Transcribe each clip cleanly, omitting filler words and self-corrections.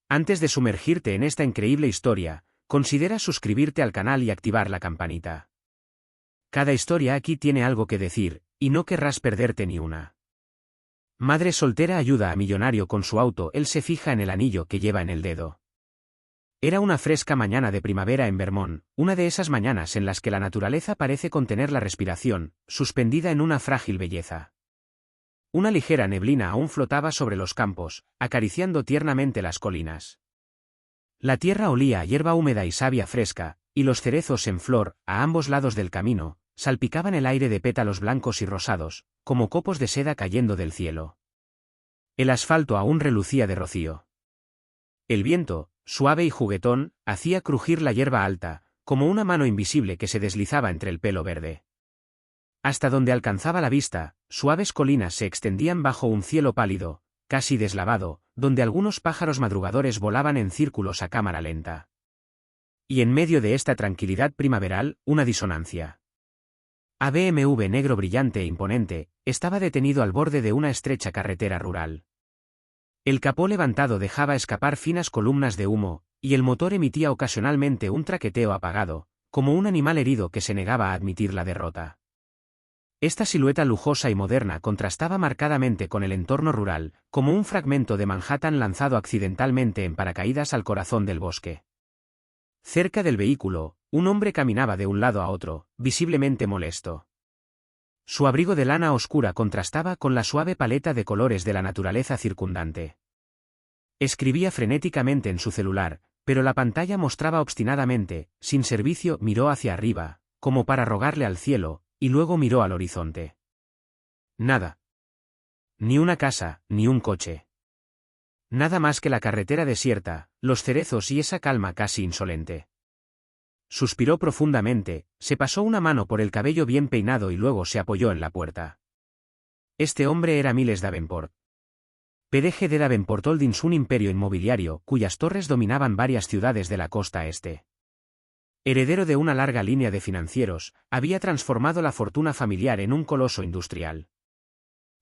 Antes de sumergirte en esta increíble historia, considera suscribirte al canal y activar la campanita. Cada historia aquí tiene algo que decir, y no querrás perderte ni una. Madre soltera ayuda a millonario con su auto. Él se fija en el anillo que lleva en el dedo. Era una fresca mañana de primavera en Vermont, una de esas mañanas en las que la naturaleza parece contener la respiración, suspendida en una frágil belleza. Una ligera neblina aún flotaba sobre los campos, acariciando tiernamente las colinas. La tierra olía a hierba húmeda y savia fresca, y los cerezos en flor, a ambos lados del camino, salpicaban el aire de pétalos blancos y rosados, como copos de seda cayendo del cielo. El asfalto aún relucía de rocío. El viento, suave y juguetón, hacía crujir la hierba alta, como una mano invisible que se deslizaba entre el pelo verde. Hasta donde alcanzaba la vista, suaves colinas se extendían bajo un cielo pálido, casi deslavado, donde algunos pájaros madrugadores volaban en círculos a cámara lenta. Y en medio de esta tranquilidad primaveral, una disonancia. Un BMW negro brillante e imponente, estaba detenido al borde de una estrecha carretera rural. El capó levantado dejaba escapar finas columnas de humo, y el motor emitía ocasionalmente un traqueteo apagado, como un animal herido que se negaba a admitir la derrota. Esta silueta lujosa y moderna contrastaba marcadamente con el entorno rural, como un fragmento de Manhattan lanzado accidentalmente en paracaídas al corazón del bosque. Cerca del vehículo, un hombre caminaba de un lado a otro, visiblemente molesto. Su abrigo de lana oscura contrastaba con la suave paleta de colores de la naturaleza circundante. Escribía frenéticamente en su celular, pero la pantalla mostraba obstinadamente, sin servicio. Miró hacia arriba, como para rogarle al cielo, y luego miró al horizonte. Nada. Ni una casa, ni un coche. Nada más que la carretera desierta, los cerezos y esa calma casi insolente. Suspiró profundamente, se pasó una mano por el cabello bien peinado y luego se apoyó en la puerta. Este hombre era Miles Davenport. PDG de Davenport Holdings, un imperio inmobiliario cuyas torres dominaban varias ciudades de la costa este. Heredero de una larga línea de financieros, había transformado la fortuna familiar en un coloso industrial.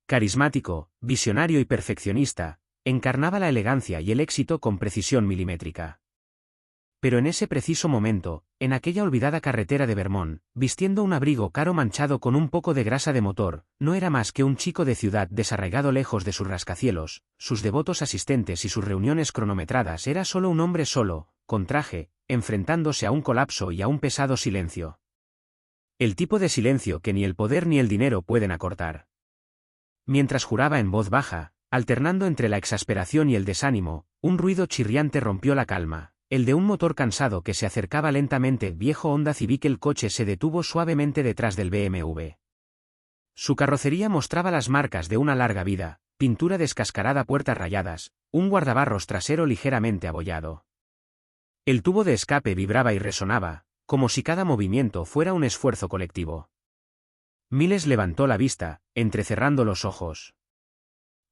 Carismático, visionario y perfeccionista, encarnaba la elegancia y el éxito con precisión milimétrica. Pero en ese preciso momento, en aquella olvidada carretera de Vermont, vistiendo un abrigo caro manchado con un poco de grasa de motor, no era más que un chico de ciudad desarraigado lejos de sus rascacielos, sus devotos asistentes y sus reuniones cronometradas. Era solo un hombre solo, con traje, enfrentándose a un colapso y a un pesado silencio. El tipo de silencio que ni el poder ni el dinero pueden acortar. Mientras juraba en voz baja, alternando entre la exasperación y el desánimo, un ruido chirriante rompió la calma. El de un motor cansado que se acercaba lentamente. Viejo Honda Civic. El coche se detuvo suavemente detrás del BMW. Su carrocería mostraba las marcas de una larga vida, pintura descascarada, puertas rayadas, un guardabarros trasero ligeramente abollado. El tubo de escape vibraba y resonaba, como si cada movimiento fuera un esfuerzo colectivo. Miles levantó la vista, entrecerrando los ojos.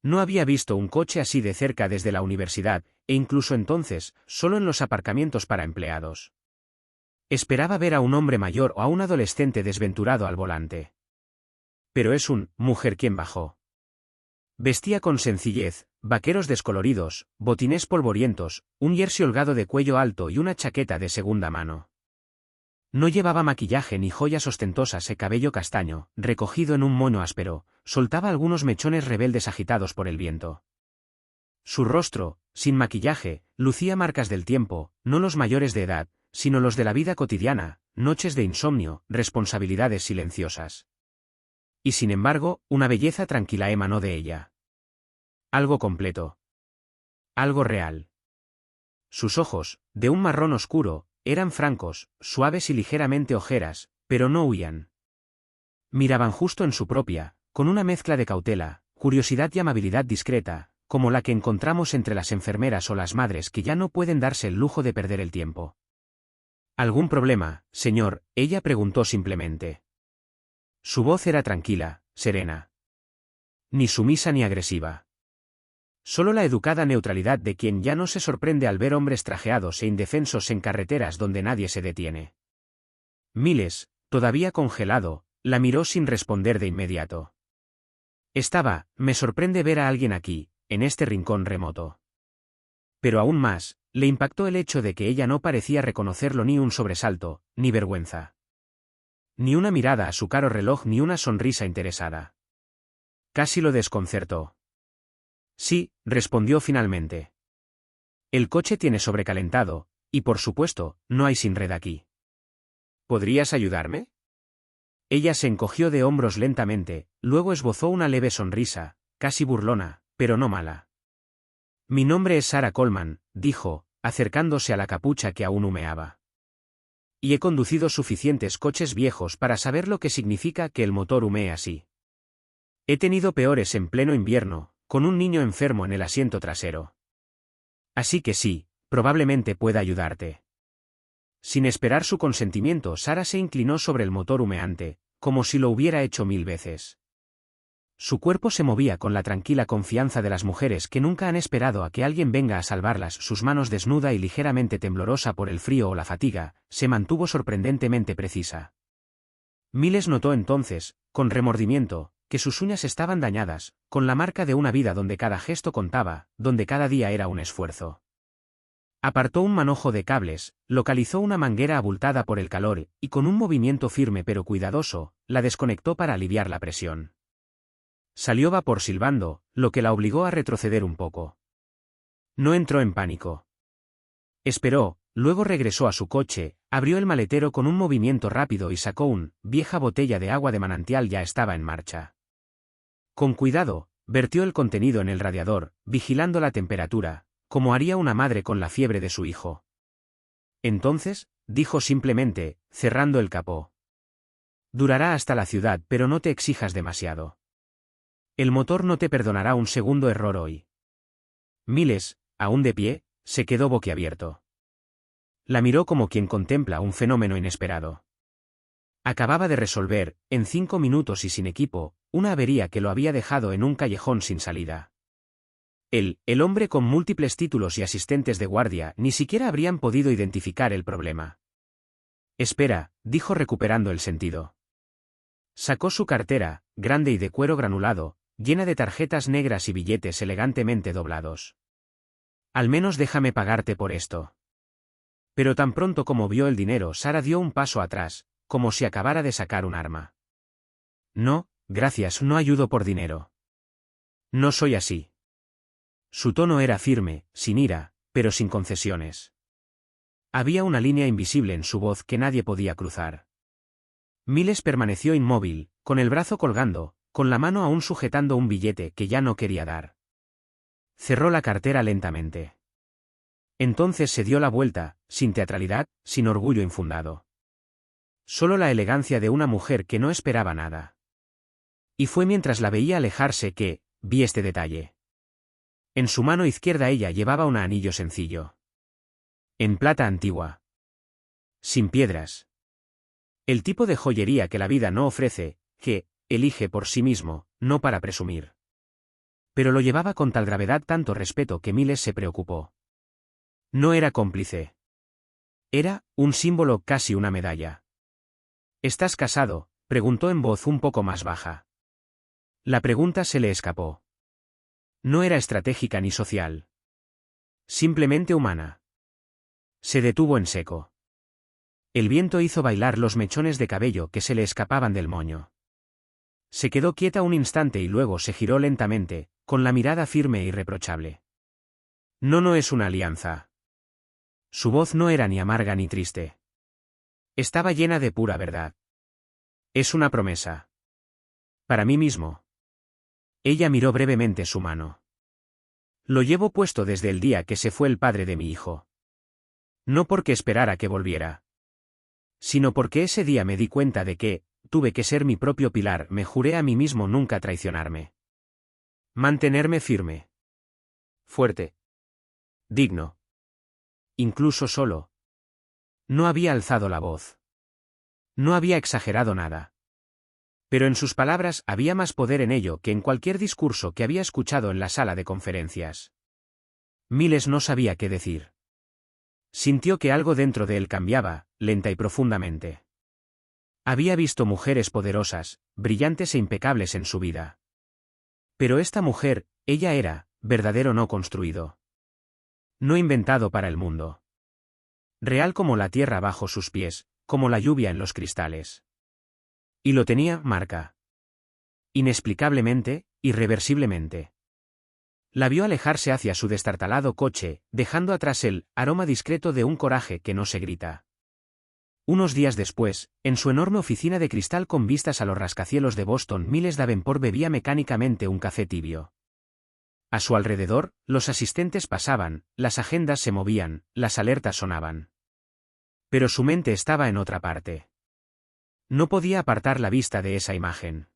No había visto un coche así de cerca desde la universidad, e incluso entonces, solo en los aparcamientos para empleados. Esperaba ver a un hombre mayor o a un adolescente desventurado al volante. Pero es una mujer quien bajó. Vestía con sencillez, vaqueros descoloridos, botines polvorientos, un jersey holgado de cuello alto y una chaqueta de segunda mano. No llevaba maquillaje ni joyas ostentosas. El cabello castaño, recogido en un moño áspero, soltaba algunos mechones rebeldes agitados por el viento. Su rostro, sin maquillaje, lucía marcas del tiempo, no los mayores de edad, sino los de la vida cotidiana, noches de insomnio, responsabilidades silenciosas. Y sin embargo, una belleza tranquila emanó de ella. Algo completo. Algo real. Sus ojos, de un marrón oscuro, eran francos, suaves y ligeramente ojeras, pero no huían. Miraban justo en su propia, con una mezcla de cautela, curiosidad y amabilidad discreta, como la que encontramos entre las enfermeras o las madres que ya no pueden darse el lujo de perder el tiempo. ¿Algún problema, señor?, ella preguntó simplemente. Su voz era tranquila, serena. Ni sumisa ni agresiva. Solo la educada neutralidad de quien ya no se sorprende al ver hombres trajeados e indefensos en carreteras donde nadie se detiene. Miles, todavía congelado, la miró sin responder de inmediato. Me sorprende ver a alguien aquí, en este rincón remoto. Pero aún más, le impactó el hecho de que ella no parecía reconocerlo ni un sobresalto, ni vergüenza. Ni una mirada a su caro reloj ni una sonrisa interesada. Casi lo desconcertó. Sí, respondió finalmente. El coche tiene sobrecalentado, y por supuesto, no hay sin red aquí. ¿Podrías ayudarme? Ella se encogió de hombros lentamente, luego esbozó una leve sonrisa, casi burlona, pero no mala. Mi nombre es Sarah Coleman, dijo, acercándose a la capucha que aún humeaba. Y he conducido suficientes coches viejos para saber lo que significa que el motor humee así. He tenido peores en pleno invierno, con un niño enfermo en el asiento trasero. Así que sí, probablemente pueda ayudarte. Sin esperar su consentimiento, Sarah se inclinó sobre el motor humeante, como si lo hubiera hecho 1000 veces. Su cuerpo se movía con la tranquila confianza de las mujeres que nunca han esperado a que alguien venga a salvarlas. Sus manos, desnuda y ligeramente temblorosa por el frío o la fatiga, se mantuvo sorprendentemente precisa. Miles notó entonces, con remordimiento, que sus uñas estaban dañadas, con la marca de una vida donde cada gesto contaba, donde cada día era un esfuerzo. Apartó un manojo de cables, localizó una manguera abultada por el calor, y con un movimiento firme pero cuidadoso, la desconectó para aliviar la presión. Salió vapor silbando, lo que la obligó a retroceder un poco. No entró en pánico. Esperó, luego regresó a su coche, abrió el maletero con un movimiento rápido y sacó una vieja botella de agua de manantial. Ya estaba en marcha. Con cuidado, vertió el contenido en el radiador, vigilando la temperatura, como haría una madre con la fiebre de su hijo. Entonces, dijo simplemente, cerrando el capó. Durará hasta la ciudad, pero no te exijas demasiado. El motor no te perdonará un segundo error hoy. Miles, aún de pie, se quedó boquiabierto. La miró como quien contempla un fenómeno inesperado. Acababa de resolver, en 5 minutos y sin equipo, una avería que lo había dejado en un callejón sin salida. El hombre con múltiples títulos y asistentes de guardia, ni siquiera habrían podido identificar el problema. Espera, dijo recuperando el sentido. Sacó su cartera, grande y de cuero granulado, llena de tarjetas negras y billetes elegantemente doblados. Al menos déjame pagarte por esto. Pero tan pronto como vio el dinero, Sarah dio un paso atrás, como si acabara de sacar un arma. No, gracias, no ayudo por dinero. No soy así. Su tono era firme, sin ira, pero sin concesiones. Había una línea invisible en su voz que nadie podía cruzar. Miles permaneció inmóvil, con el brazo colgando, con la mano aún sujetando un billete que ya no quería dar. Cerró la cartera lentamente. Entonces se dio la vuelta, sin teatralidad, sin orgullo infundado. Solo la elegancia de una mujer que no esperaba nada. Y fue mientras la veía alejarse que vi este detalle. En su mano izquierda ella llevaba un anillo sencillo. En plata antigua. Sin piedras. El tipo de joyería que la vida no ofrece, que elige por sí mismo, no para presumir. Pero lo llevaba con tal gravedad, tanto respeto, que Miles se preocupó. No era cómplice. Era un símbolo, casi una medalla. ¿Estás casado?, preguntó en voz un poco más baja. La pregunta se le escapó. No era estratégica ni social. Simplemente humana. Se detuvo en seco. El viento hizo bailar los mechones de cabello que se le escapaban del moño. Se quedó quieta un instante y luego se giró lentamente, con la mirada firme e irreprochable. No es una alianza. Su voz no era ni amarga ni triste. Estaba llena de pura verdad. Es una promesa. Para mí mismo. Ella miró brevemente su mano. Lo llevo puesto desde el día que se fue el padre de mi hijo. No porque esperara que volviera. Sino porque ese día me di cuenta de que tuve que ser mi propio pilar. Me juré a mí mismo nunca traicionarme. Mantenerme firme. Fuerte. Digno. Incluso solo. No había alzado la voz. No había exagerado nada. Pero en sus palabras había más poder en ello que en cualquier discurso que había escuchado en la sala de conferencias. Miles no sabía qué decir. Sintió que algo dentro de él cambiaba, lenta y profundamente. Había visto mujeres poderosas, brillantes e impecables en su vida. Pero esta mujer, ella era, verdadero no construido. No inventado para el mundo. Real como la tierra bajo sus pies, como la lluvia en los cristales. Y lo tenía, Marca. Inexplicablemente, irreversiblemente. La vio alejarse hacia su destartalado coche, dejando atrás el aroma discreto de un coraje que no se grita. Unos días después, en su enorme oficina de cristal con vistas a los rascacielos de Boston, Miles Davenport bebía mecánicamente un café tibio. A su alrededor, los asistentes pasaban, las agendas se movían, las alertas sonaban. Pero su mente estaba en otra parte. No podía apartar la vista de esa imagen.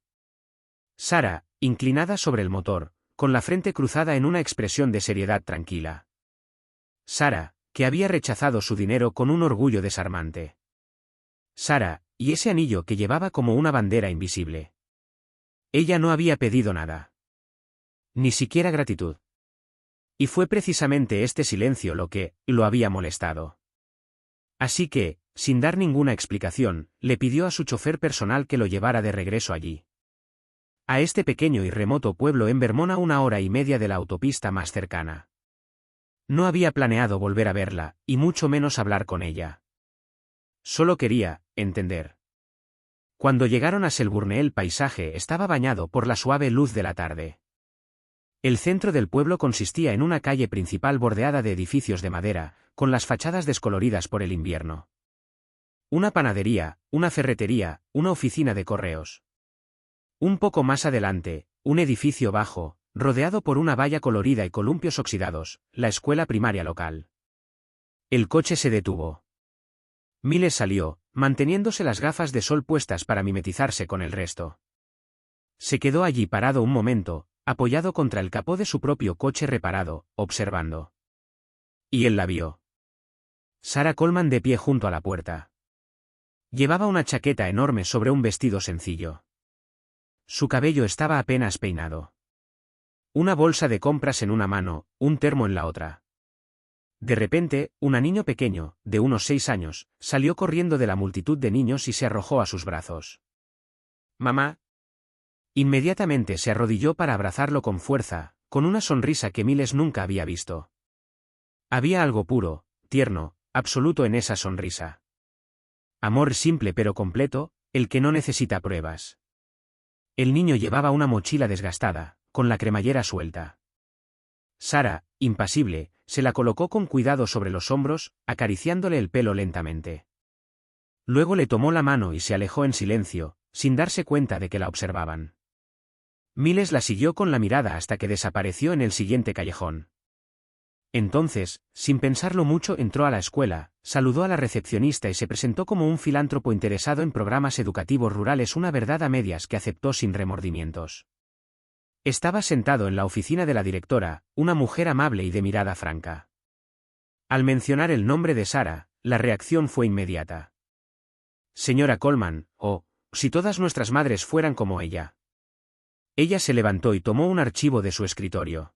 Sara, inclinada sobre el motor, con la frente cruzada en una expresión de seriedad tranquila. Sara, que había rechazado su dinero con un orgullo desarmante. Sara, y ese anillo que llevaba como una bandera invisible. Ella no había pedido nada. Ni siquiera gratitud. Y fue precisamente este silencio lo que lo había molestado. Así que, sin dar ninguna explicación, le pidió a su chofer personal que lo llevara de regreso allí. A este pequeño y remoto pueblo en Vermont, a 1 hora y media de la autopista más cercana. No había planeado volver a verla, y mucho menos hablar con ella. Solo quería entender. Cuando llegaron a Selburne, el paisaje estaba bañado por la suave luz de la tarde. El centro del pueblo consistía en una calle principal bordeada de edificios de madera, con las fachadas descoloridas por el invierno. Una panadería, una ferretería, una oficina de correos. Un poco más adelante, un edificio bajo, rodeado por una valla colorida y columpios oxidados, la escuela primaria local. El coche se detuvo. Miles salió, manteniéndose las gafas de sol puestas para mimetizarse con el resto. Se quedó allí parado un momento, apoyado contra el capó de su propio coche reparado, observando. Y él la vio. Sarah Coleman de pie junto a la puerta. Llevaba una chaqueta enorme sobre un vestido sencillo. Su cabello estaba apenas peinado. Una bolsa de compras en una mano, un termo en la otra. De repente, un niño pequeño, de unos 6 años, salió corriendo de la multitud de niños y se arrojó a sus brazos. «Mamá». Inmediatamente se arrodilló para abrazarlo con fuerza, con una sonrisa que Miles nunca había visto. Había algo puro, tierno, absoluto en esa sonrisa. Amor simple pero completo, el que no necesita pruebas. El niño llevaba una mochila desgastada, con la cremallera suelta. Sara, impasible, se la colocó con cuidado sobre los hombros, acariciándole el pelo lentamente. Luego le tomó la mano y se alejó en silencio, sin darse cuenta de que la observaban. Miles la siguió con la mirada hasta que desapareció en el siguiente callejón. Entonces, sin pensarlo mucho, entró a la escuela, saludó a la recepcionista y se presentó como un filántropo interesado en programas educativos rurales, una verdad a medias que aceptó sin remordimientos. Estaba sentado en la oficina de la directora, una mujer amable y de mirada franca. Al mencionar el nombre de Sara, la reacción fue inmediata. «Señora Coleman, si todas nuestras madres fueran como ella». Ella se levantó y tomó un archivo de su escritorio.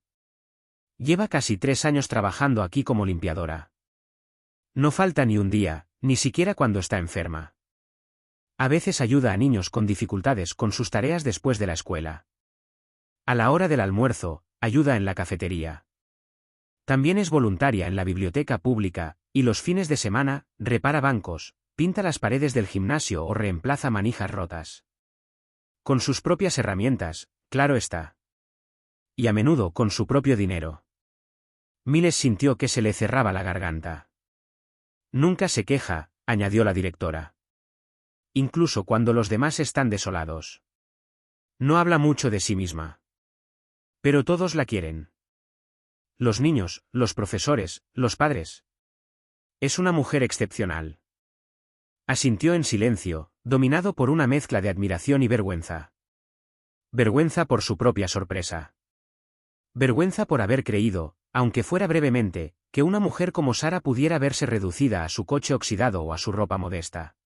«Lleva casi 3 años trabajando aquí como limpiadora. No falta ni un día, ni siquiera cuando está enferma. A veces ayuda a niños con dificultades con sus tareas después de la escuela. A la hora del almuerzo, ayuda en la cafetería. También es voluntaria en la biblioteca pública, y los fines de semana, repara bancos, pinta las paredes del gimnasio o reemplaza manijas rotas. Con sus propias herramientas, claro está. Y a menudo con su propio dinero». Miles sintió que se le cerraba la garganta. «Nunca se queja», añadió la directora. «Incluso cuando los demás están desolados. No habla mucho de sí misma. Pero todos la quieren. Los niños, los profesores, los padres. Es una mujer excepcional». Asintió en silencio, dominado por una mezcla de admiración y vergüenza. Vergüenza por su propia sorpresa. Vergüenza por haber creído, aunque fuera brevemente, que una mujer como Sara pudiera verse reducida a su coche oxidado o a su ropa modesta.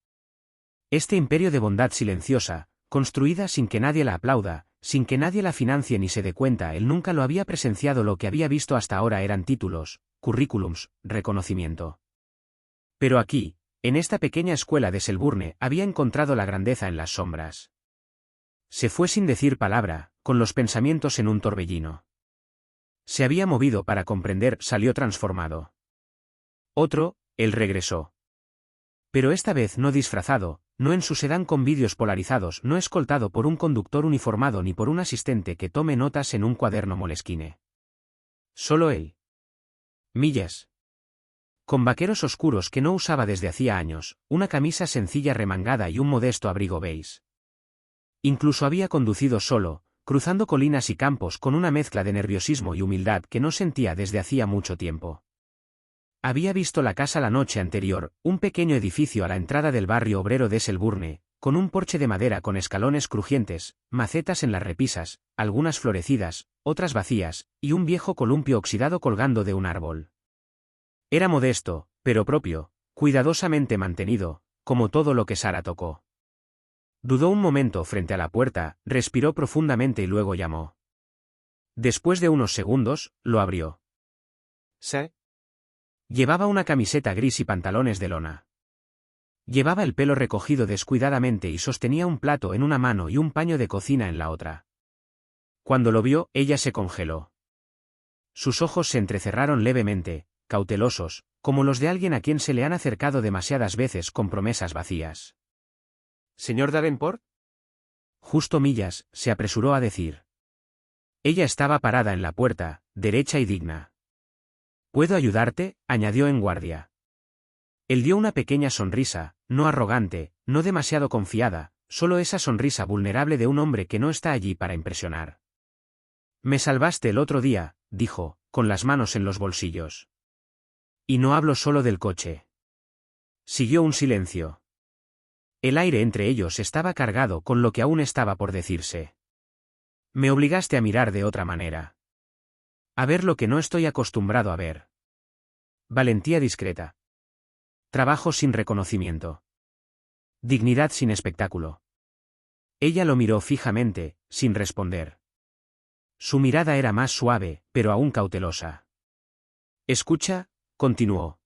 Este imperio de bondad silenciosa, construida sin que nadie la aplauda, sin que nadie la financie ni se dé cuenta, él nunca lo había presenciado. Lo que había visto hasta ahora eran títulos, currículums, reconocimiento. Pero aquí, en esta pequeña escuela de Selburne, había encontrado la grandeza en las sombras. Se fue sin decir palabra, con los pensamientos en un torbellino. Se había movido para comprender, salió transformado. Otro, él regresó. Pero esta vez no disfrazado, no en su sedán con vidrios polarizados, no escoltado por un conductor uniformado ni por un asistente que tome notas en un cuaderno Moleskine. Solo él. Millas. Con vaqueros oscuros que no usaba desde hacía años, una camisa sencilla remangada y un modesto abrigo beige. Incluso había conducido solo, cruzando colinas y campos con una mezcla de nerviosismo y humildad que no sentía desde hacía mucho tiempo. Había visto la casa la noche anterior, un pequeño edificio a la entrada del barrio obrero de Selburne, con un porche de madera con escalones crujientes, macetas en las repisas, algunas florecidas, otras vacías, y un viejo columpio oxidado colgando de un árbol. Era modesto, pero propio, cuidadosamente mantenido, como todo lo que Sara tocó. Dudó un momento frente a la puerta, respiró profundamente y luego llamó. Después de unos segundos, lo abrió. ¿Sí? Llevaba una camiseta gris y pantalones de lona. Llevaba el pelo recogido descuidadamente y sostenía un plato en una mano y un paño de cocina en la otra. Cuando lo vio, ella se congeló. Sus ojos se entrecerraron levemente, cautelosos, como los de alguien a quien se le han acercado demasiadas veces con promesas vacías. ¿Señor Davenport? Justo Millas, se apresuró a decir. Ella estaba parada en la puerta, derecha y digna. ¿Puedo ayudarte?, añadió en guardia. Él dio una pequeña sonrisa, no arrogante, no demasiado confiada, solo esa sonrisa vulnerable de un hombre que no está allí para impresionar. Me salvaste el otro día, dijo, con las manos en los bolsillos. Y no hablo solo del coche. Siguió un silencio. El aire entre ellos estaba cargado con lo que aún estaba por decirse. Me obligaste a mirar de otra manera. A ver lo que no estoy acostumbrado a ver. Valentía discreta. Trabajo sin reconocimiento. Dignidad sin espectáculo. Ella lo miró fijamente, sin responder. Su mirada era más suave, pero aún cautelosa. Escucha, continuó.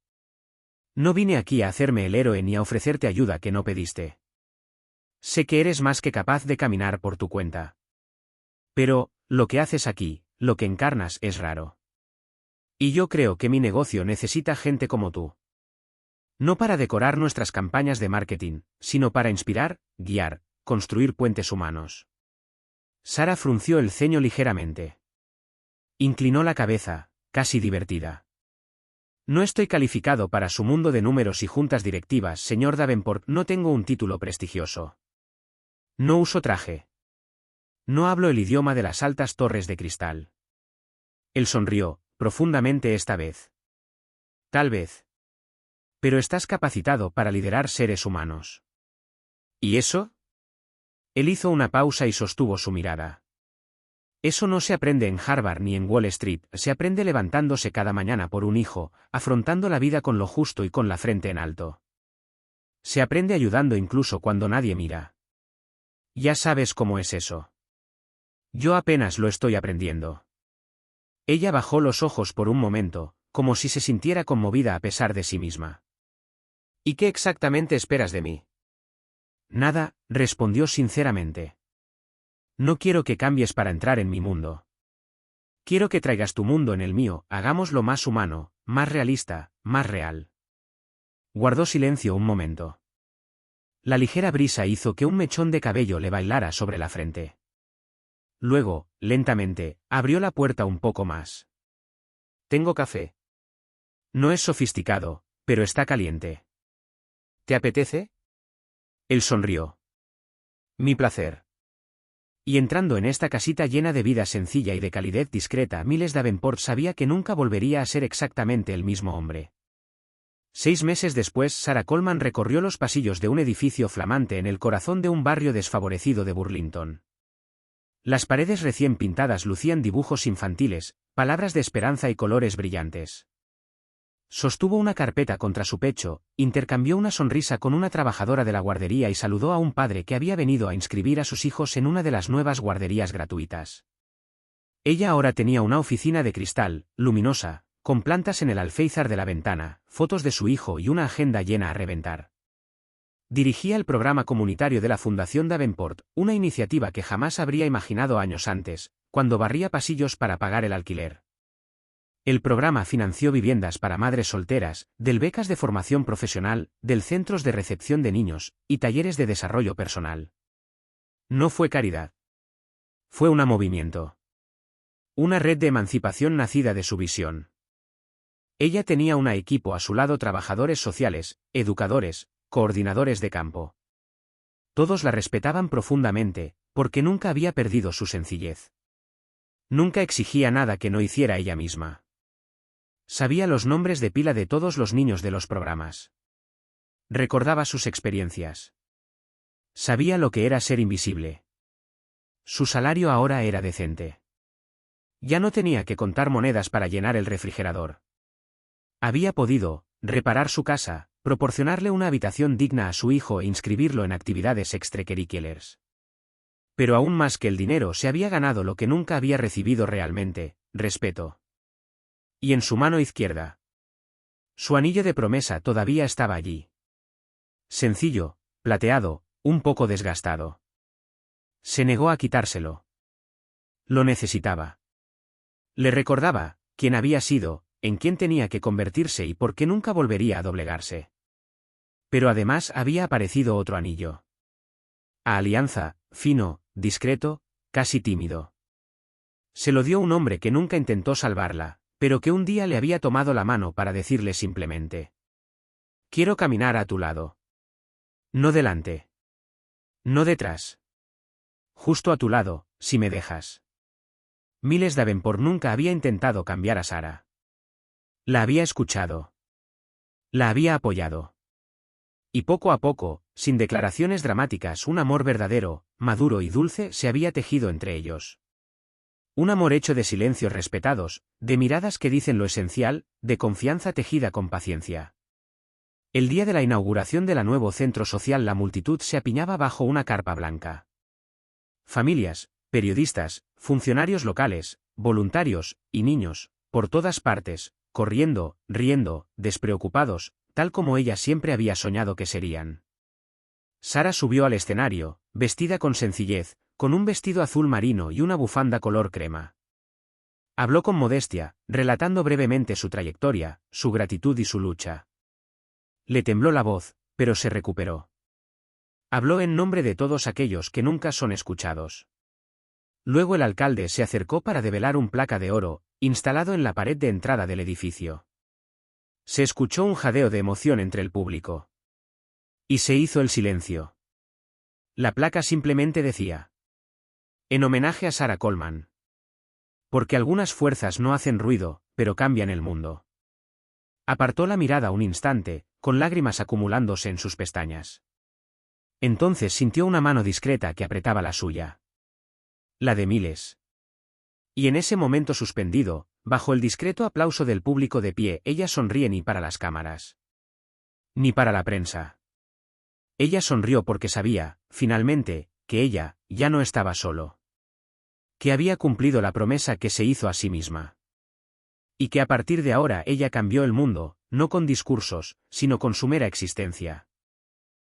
No vine aquí a hacerme el héroe ni a ofrecerte ayuda que no pediste. Sé que eres más que capaz de caminar por tu cuenta. Pero, lo que haces aquí, lo que encarnas es raro. Y yo creo que mi negocio necesita gente como tú. No para decorar nuestras campañas de marketing, sino para inspirar, guiar, construir puentes humanos. Sara frunció el ceño ligeramente. Inclinó la cabeza, casi divertida. No estoy calificado para su mundo de números y juntas directivas, señor Davenport, no tengo un título prestigioso. No uso traje. No hablo el idioma de las altas torres de cristal. Él sonrió, profundamente esta vez. Tal vez. Pero estás capacitado para liderar seres humanos. ¿Y eso? Él hizo una pausa y sostuvo su mirada. Eso no se aprende en Harvard ni en Wall Street, se aprende levantándose cada mañana por un hijo, afrontando la vida con lo justo y con la frente en alto. Se aprende ayudando incluso cuando nadie mira. Ya sabes cómo es eso. Yo apenas lo estoy aprendiendo. Ella bajó los ojos por un momento, como si se sintiera conmovida a pesar de sí misma. ¿Y qué exactamente esperas de mí? Nada, respondió sinceramente. No quiero que cambies para entrar en mi mundo. Quiero que traigas tu mundo en el mío, hagámoslo más humano, más realista, más real. Guardó silencio un momento. La ligera brisa hizo que un mechón de cabello le bailara sobre la frente. Luego, lentamente, abrió la puerta un poco más. Tengo café. No es sofisticado, pero está caliente. ¿Te apetece? Él sonrió. Mi placer. Y entrando en esta casita llena de vida sencilla y de calidez discreta, Miles Davenport sabía que nunca volvería a ser exactamente el mismo hombre. 6 meses después, Sarah Coleman recorrió los pasillos de un edificio flamante en el corazón de un barrio desfavorecido de Burlington. Las paredes recién pintadas lucían dibujos infantiles, palabras de esperanza y colores brillantes. Sostuvo una carpeta contra su pecho, intercambió una sonrisa con una trabajadora de la guardería y saludó a un padre que había venido a inscribir a sus hijos en una de las nuevas guarderías gratuitas. Ella ahora tenía una oficina de cristal, luminosa, con plantas en el alféizar de la ventana, fotos de su hijo y una agenda llena a reventar. Dirigía el programa comunitario de la Fundación Davenport, una iniciativa que jamás habría imaginado años antes, cuando barría pasillos para pagar el alquiler. El programa financió viviendas para madres solteras, del becas de formación profesional, del centros de recepción de niños, y talleres de desarrollo personal. No fue caridad. Fue un movimiento. Una red de emancipación nacida de su visión. Ella tenía un equipo a su lado, trabajadores sociales, educadores, coordinadores de campo. Todos la respetaban profundamente, porque nunca había perdido su sencillez. Nunca exigía nada que no hiciera ella misma. Sabía los nombres de pila de todos los niños de los programas. Recordaba sus experiencias. Sabía lo que era ser invisible. Su salario ahora era decente. Ya no tenía que contar monedas para llenar el refrigerador. Había podido reparar su casa, proporcionarle una habitación digna a su hijo e inscribirlo en actividades extracurriculares. Pero aún más que el dinero, se había ganado lo que nunca había recibido realmente: respeto. Y en su mano izquierda. Su anillo de promesa todavía estaba allí. Sencillo, plateado, un poco desgastado. Se negó a quitárselo. Lo necesitaba. Le recordaba quién había sido, en quién tenía que convertirse y por qué nunca volvería a doblegarse. Pero además había aparecido otro anillo. A alianza, fino, discreto, casi tímido. Se lo dio un hombre que nunca intentó salvarla, pero que un día le había tomado la mano para decirle simplemente: quiero caminar a tu lado. No delante. No detrás. Justo a tu lado, si me dejas. Miles Davenport nunca había intentado cambiar a Sarah. La había escuchado. La había apoyado. Y poco a poco, sin declaraciones dramáticas, un amor verdadero, maduro y dulce se había tejido entre ellos. Un amor hecho de silencios respetados, de miradas que dicen lo esencial, de confianza tejida con paciencia. El día de la inauguración del nuevo centro social, la multitud se apiñaba bajo una carpa blanca. Familias, periodistas, funcionarios locales, voluntarios, y niños, por todas partes, corriendo, riendo, despreocupados, tal como ella siempre había soñado que serían. Sarah subió al escenario, vestida con sencillez, con un vestido azul marino y una bufanda color crema. Habló con modestia, relatando brevemente su trayectoria, su gratitud y su lucha. Le tembló la voz, pero se recuperó. Habló en nombre de todos aquellos que nunca son escuchados. Luego el alcalde se acercó para develar un placa de oro, instalado en la pared de entrada del edificio. Se escuchó un jadeo de emoción entre el público. Y se hizo el silencio. La placa simplemente decía: en homenaje a Sarah Coleman. Porque algunas fuerzas no hacen ruido, pero cambian el mundo. Apartó la mirada un instante, con lágrimas acumulándose en sus pestañas. Entonces sintió una mano discreta que apretaba la suya. La de Miles. Y en ese momento suspendido, bajo el discreto aplauso del público de pie, ella sonríe ni para las cámaras. Ni para la prensa. Ella sonrió porque sabía, finalmente, que ella ya no estaba solo. Que había cumplido la promesa que se hizo a sí misma. Y que a partir de ahora ella cambió el mundo, no con discursos, sino con su mera existencia.